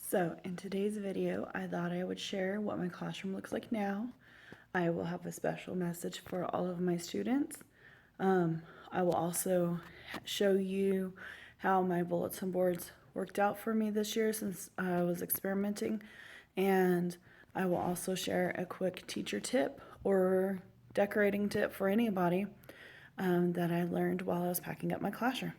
So in today's video, I thought I would share what my classroom looks like now. I will have a special message for all of my students. I will also show you how my bulletin boards worked out for me this year since I was experimenting. And I will also share a quick teacher tip or decorating tip for anybody that I learned while I was packing up my classroom.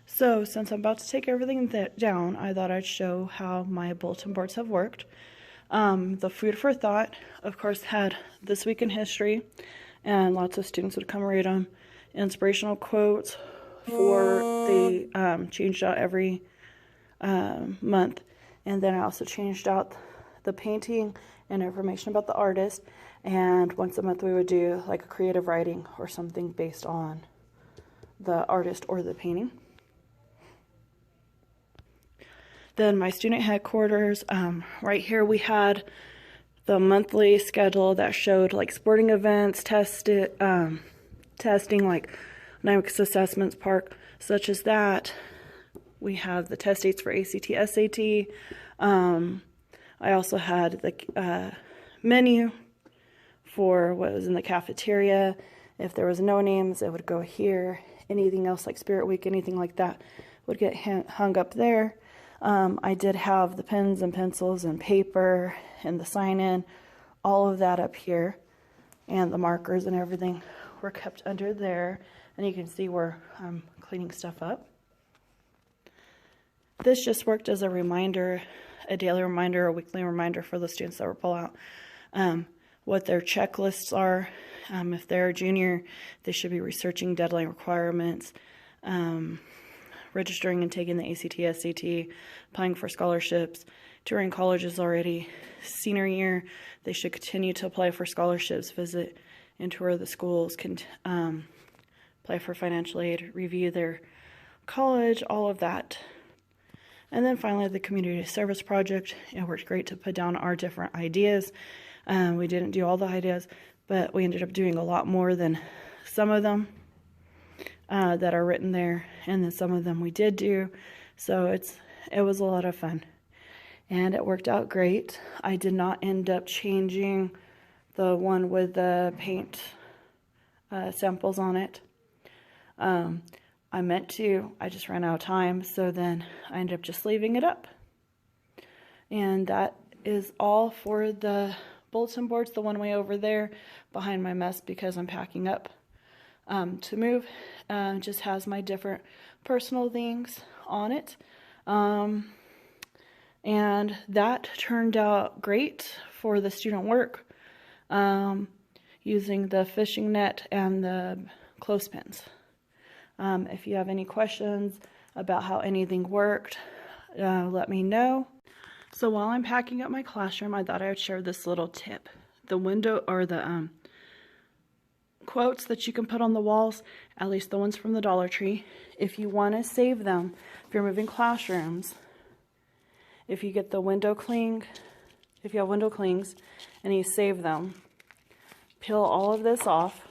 So since I'm about to take everything down, I thought I'd show how my bulletin boards have worked. The food for thought, of course, had This Week in History, and lots of students would come read them. Inspirational quotes they changed out every month. And then I also changed out the painting and information about the artist. And once a month we would do like a creative writing or something based on the artist or the painting. Then my student headquarters, right here we had the monthly schedule that showed like sporting events, testing like NIMX assessments park, such as that. We have the test dates for ACT, SAT. I also had the menu for what was in the cafeteria. If there was no names, it would go here. Anything else like Spirit Week, anything like that would get hung up there. I did have the pens and pencils and paper and the sign-in, all of that up here, and the markers and everything were kept under there, and you can see where I'm cleaning stuff up. This just worked as a reminder, a daily reminder, a weekly reminder for the students that were pull out what their checklists are. If they're a junior, they should be researching deadline requirements, registering and taking the ACT, SAT, applying for scholarships. Touring colleges already. Senior year, they should continue to apply for scholarships, visit and tour the schools, apply for financial aid, review their college, all of that. And then finally, the community service project. It worked great to put down our different ideas. We didn't do all the ideas, but we ended up doing a lot more than some of them that are written there, and then some of them we did do. So it was a lot of fun, and it worked out great. I did not end up changing the one with the paint samples on it. I meant to, I just ran out of time, so then I ended up just leaving it up. And that is all for the bulletin boards, the one way over there behind my mess because I'm packing up to move. Just has my different personal things on it. And that turned out great for the student work, using the fishing net and the clothespins. If you have any questions about how anything worked, let me know. So while I'm packing up my classroom, I thought I would share this little tip. The window or the quotes that you can put on the walls, at least the ones from the Dollar Tree, if you want to save them, if you're moving classrooms, if you get the window cling, if you have window clings and you save them, peel all of this off,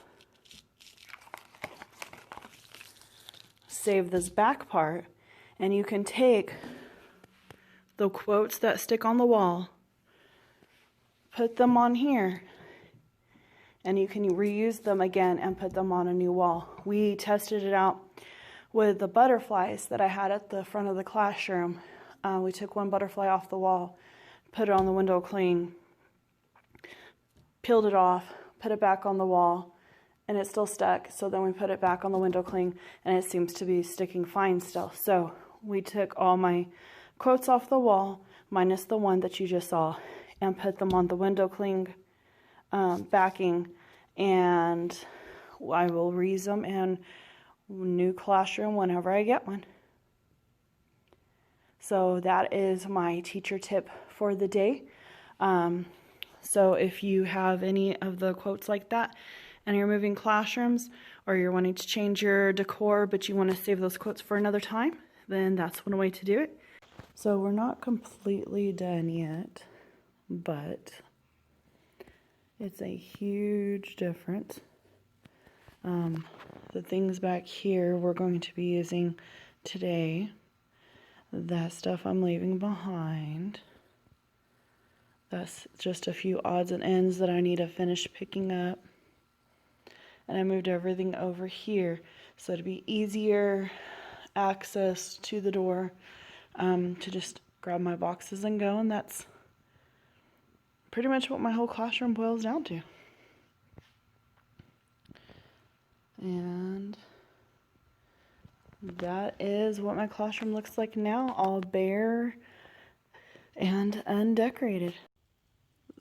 save this back part, and you can take the quotes that stick on the wall, put them on here, and you can reuse them again and put them on a new wall. We tested it out with the butterflies that I had at the front of the classroom. We took one butterfly off the wall, put it on the window cling, peeled it off, put it back on the wall, and it still stuck. So then we put it back on the window cling, and it seems to be sticking fine still. So we took all my quotes off the wall, minus the one that you just saw, and put them on the window cling backing, and I will reuse them in new classroom whenever I get one. So that is my teacher tip for the day. So if you have any of the quotes like that and you're moving classrooms, or you're wanting to change your decor but you want to save those quotes for another time, then that's one way to do it. So we're not completely done yet, but it's a huge difference. The things back here we're going to be using today. That stuff I'm leaving behind. That's just a few odds and ends that I need to finish picking up. And I moved everything over here so it'd be easier access to the door to just grab my boxes and go. And that's pretty much what my whole classroom boils down to. And that is what my classroom looks like now, all bare and undecorated.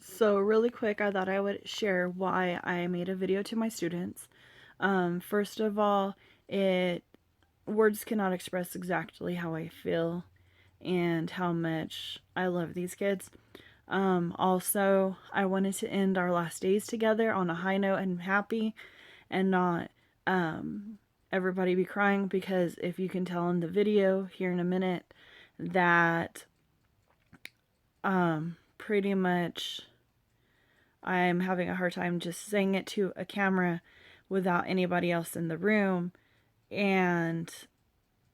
So really quick, I thought I would share why I made a video to my students. First of all, words cannot express exactly how I feel and how much I love these kids. Also, I wanted to end our last days together on a high note and happy, and not everybody be crying, because if you can tell in the video here in a minute that pretty much I'm having a hard time just saying it to a camera without anybody else in the room. And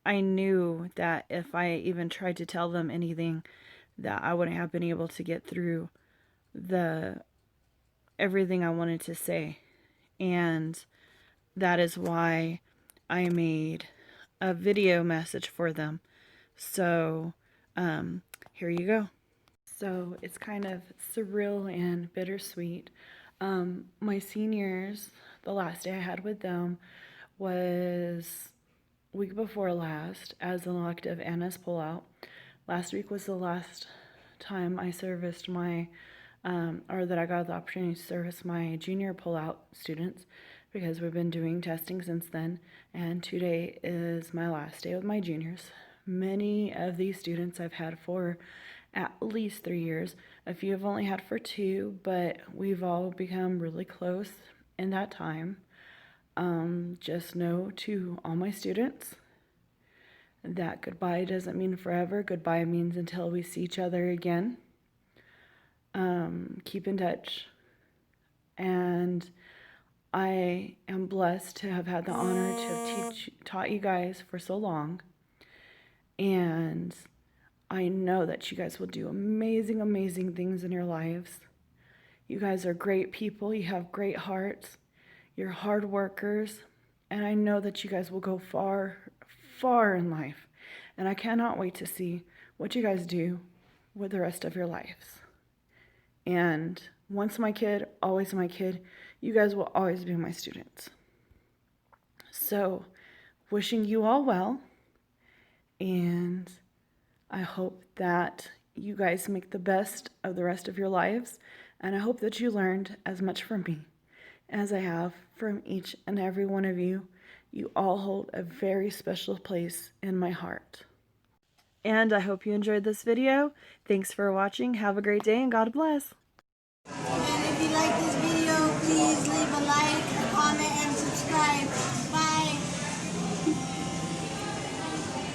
I knew that if I even tried to tell them anything, that I wouldn't have been able to get through everything I wanted to say. And that is why I made a video message for them. So here you go. So it's kind of surreal and bittersweet. My seniors, the last day I had with them was week before last as an elective and as pullout. Last week was the last time I serviced my, or that I got the opportunity to service my junior pullout students, because we've been doing testing since then, and today is my last day with my juniors. Many of these students I've had for at least 3 years. A few I've only had for 2, but we've all become really close in that time. Just know to all my students that goodbye doesn't mean forever. Goodbye means until we see each other again. Keep in touch. And I am blessed to have had the honor to have taught you guys for so long. And I know that you guys will do amazing, amazing things in your lives. You guys are great people. You have great hearts. You're hard workers. And I know that you guys will go far, far in life. And I cannot wait to see what you guys do with the rest of your lives. And once my kid, always my kid. You guys will always be my students. So, wishing you all well. And I hope that you guys make the best of the rest of your lives, and I hope that you learned as much from me as I have from each and every one of you. You all hold a very special place in my heart. And I hope you enjoyed this video. Thanks for watching. Have a great day, and God bless. And if you like this video, please leave a like, a comment, and subscribe.